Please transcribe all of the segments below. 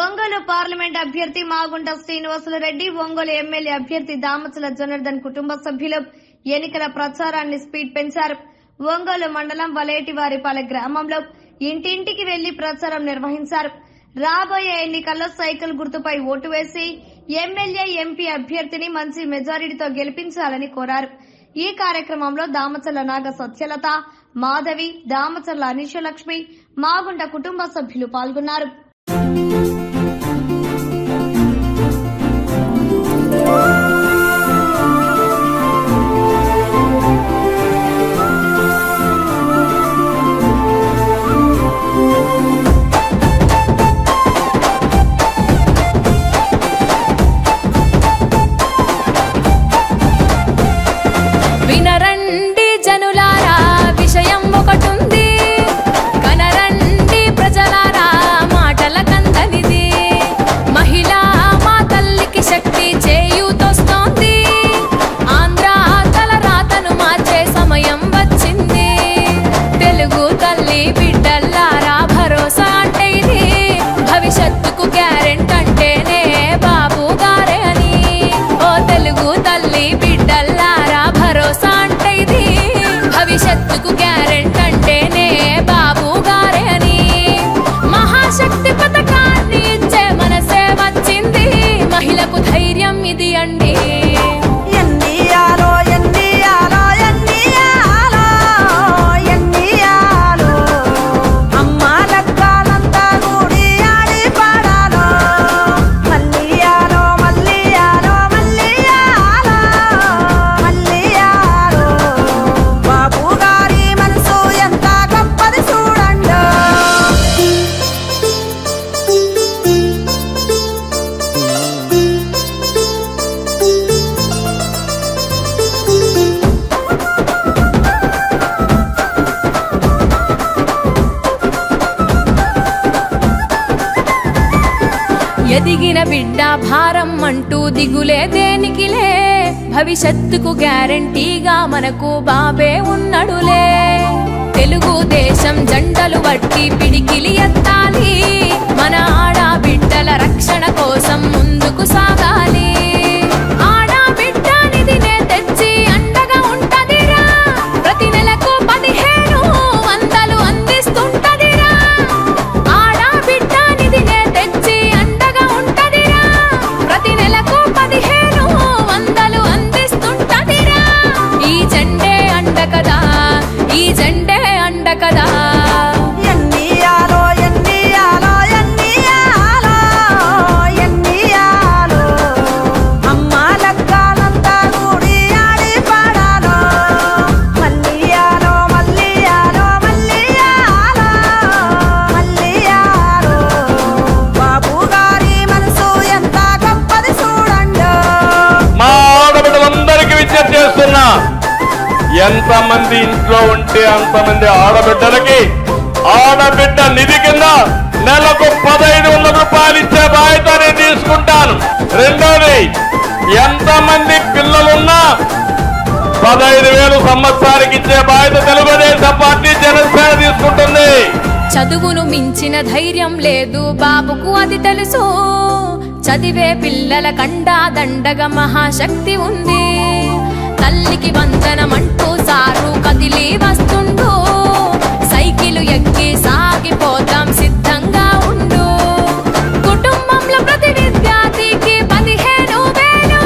Ongole parliament అభ్యర్థి Magunta Srinivasulu Reddy, Ongole MLA అభ్యర్థి దామచల జనార్దన్ కుటుంబ సభ్యులు ఎన్నికల ప్రచారాన్ని స్పీడ్ పెంచారు. ఒంగోలు మండలం వలేటివారిపాలెం గ్రామంలో ఇంటింటికి వెళ్లి ప్రచారం నిర్వహించారు. రాబోయే ఎన్నికల్లో సైకిల్ గుర్తుపై ఓటు వేసి ఎమ్మెల్యే, ఎంపీ అభ్యర్థిని మంచి మెజారిటీతో గెలిపించాలని కోరారు. ఈ కార్యక్రమంలో దామచల నాగ సత్యలత, మాధవి, దామచల అనిషలక్ష్మి, మాగుంట కుటుంబ సభ్యులు పాల్గొన్నారు. వినరండి జనులారా, విషయం ఒకటుంది, కనరండి ప్రజలారా, మాటల కందనిది. మహిళా మా తల్లికి శక్తి చేయూతొస్తోంది, ఆంధ్ర తలరాతను మార్చే సమయం వచ్చింది. తెలుగు తల్లి బిడ్డల్లారా, భరోసా అంటే ఇది, భవిష్యత్తుకు గ్యారెంటీ అంటేనే బాబు గారే అని. ఓ తెలుగు తల్లి బిడ్డల్లారా, భరోసా అంటే ఇది, భవిష్యత్తుకు గ్యారెంటీ అంటేనే బాబు గారే అని. మహాశక్తి పథకాన్ని ఇచ్చే మనసే వచ్చింది, మహిళకు ధైర్యం ఇది అండి. ఎదిగిన బిడ్డ భారం అంటూ దిగులే దేనికిలే, భవిష్యత్తుకు గ్యారంటీగా మనకు బాబే ఉన్నడులే. తెలుగుదేశం జెండలు బట్టి పిడికిలి ఎత్తాలి, మన ఆడబిడ్డల రక్షణ కోసం ముందుకు సాగాలి. ఆడబిడ్డ నిధినే తెచ్చి అండగా ఉంటదిరా, ప్రతి నెలకు 1500 అందిస్తుంటదిరా. ఆడబిడ్డ నిధినే తెచ్చి అండగా ఉంటదిరా, ప్రతి నెలకు 1500 అందిస్తుంటదిరా. ఈ జెండే అండ కదా, ఈ జెండే అండ కదా. ఎంతమంది ఇంట్లో ఉంటే అంతమంది ఆడబిడ్డలకి ఆడబిడ్డ నిధి కింద నెలకు 1500 రూపాయలు ఇచ్చే బాధ్యత నేను తీసుకుంటాను. రెండోది, ఎంతమంది పిల్లలున్నా 15,000 సంవత్సరానికి ఇచ్చే బాధ్యత తెలుగుదేశం పార్టీ, జనసేన తీసుకుంటుంది. చదువును మించిన ధైర్యం లేదు బాబుకు, అది తెలుసు. చదివే పిల్లల కండా దండగా మహాశక్తి ఉంది. తల్లికి వందనమంటూ సారు కదిలి వస్తుండు, సైకిలు ఎక్కి సాగిపోతాం సిద్ధంగా ఉండు. కుటుంబంలో ప్రతి విద్యార్థికి 15,000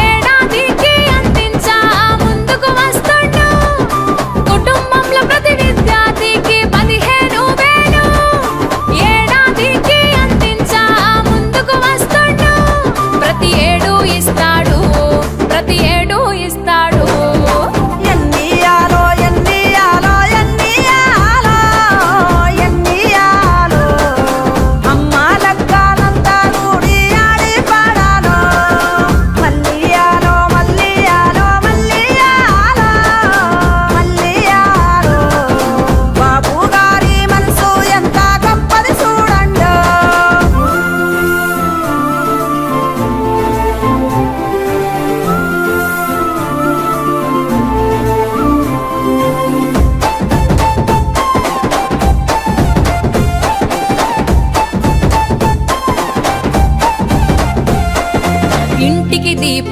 ఏడాదికి అందించా ముందుకు వస్తుండు. కుటుంబంలో ప్రతి విద్యార్థికి 15,000 ఏడాదికి అందించా ముందుకు వస్తుండు. ప్రతి ఏడు ఇస్తాడు, ప్రతి ఏడు ఇస్తాడు. ఎన్నియాలో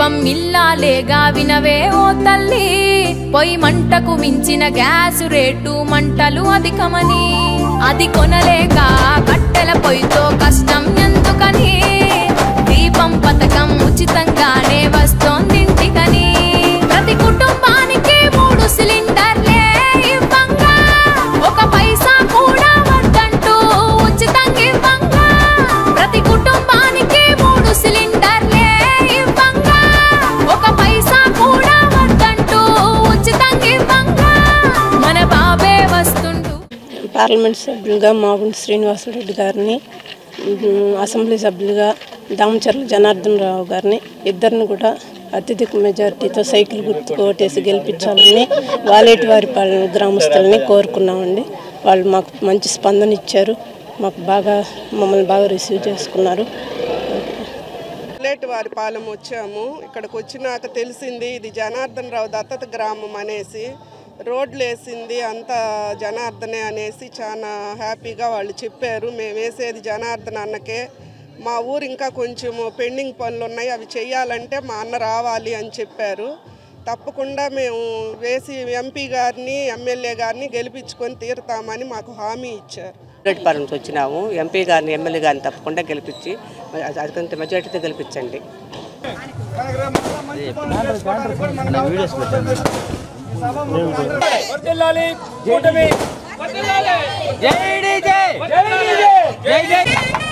దీపం ఇల్లాలేగా వినవే ఓ తల్లి, పొయ్యి మంటకు మించిన గ్యాసు రేటు మంటలు అధికమని, అది కొనలేక కట్టెల పొయ్యితో కష్టం ఎందుకని, దీపం పథకం ఉచితంగానే వస్తోందింటికని, ప్రతి కుటుంబానికి 3 సిలిండర్లే ఇవ్వంగా, ఒక పైసా కూడా వద్దంటూ ఉచితంగా ఇవ్వంగా, ప్రతి కుటుంబానికి 3 సిలిండర్లే ఇవ్వంగా, ఒక పైసా కూడా వద్దంటూ ఉచితంగా ఇవ్వంగా, మన బాబే వస్తుంటూ. పార్లమెంట్ సభ్యులుగా మాగుంట శ్రీనివాసరెడ్డి గారిని, అసెంబ్లీ సభ్యులుగా దామచర్ల జనార్దన్ రావు గారిని ఇద్దరిని కూడా అత్యధిక మెజారిటీతో సైకిల్ గుర్తుకు ఓటేసి గెలిపించాలని వాలేటివారిపాలెం గ్రామస్తులని కోరుకున్నామండి. వాళ్ళు మాకు మంచి స్పందన ఇచ్చారు, మమ్మల్ని బాగా రిసీవ్ చేసుకున్నారు. వాలేటివారిపాలెం వచ్చాము. ఇక్కడికి వచ్చినాక తెలిసింది ఇది జనార్దన్ రావు దత్తత గ్రామం అనేసి, రోడ్లు వేసింది అంతా జనార్దనే అనేసి చాలా హ్యాపీగా వాళ్ళు చెప్పారు. మేము వేసేది జనార్దన్ అన్నకే, మా ఊరు ఇంకా కొంచెం పెండింగ్ పనులు ఉన్నాయి, అవి చేయాలంటే మా అన్న రావాలి అని చెప్పారు. తప్పకుండా మేము వేసి ఎంపీ గారిని ఎమ్మెల్యే గారిని గెలిపించుకొని తీరుతామని మాకు హామీ ఇచ్చారు. వాలేటిపాలెం నుంచి వచ్చినాము. ఎంపీ గారిని ఎమ్మెల్యే గారిని తప్పకుండా గెలిపించి అధికంత మెజారిటీతో గెలిపించండి. జై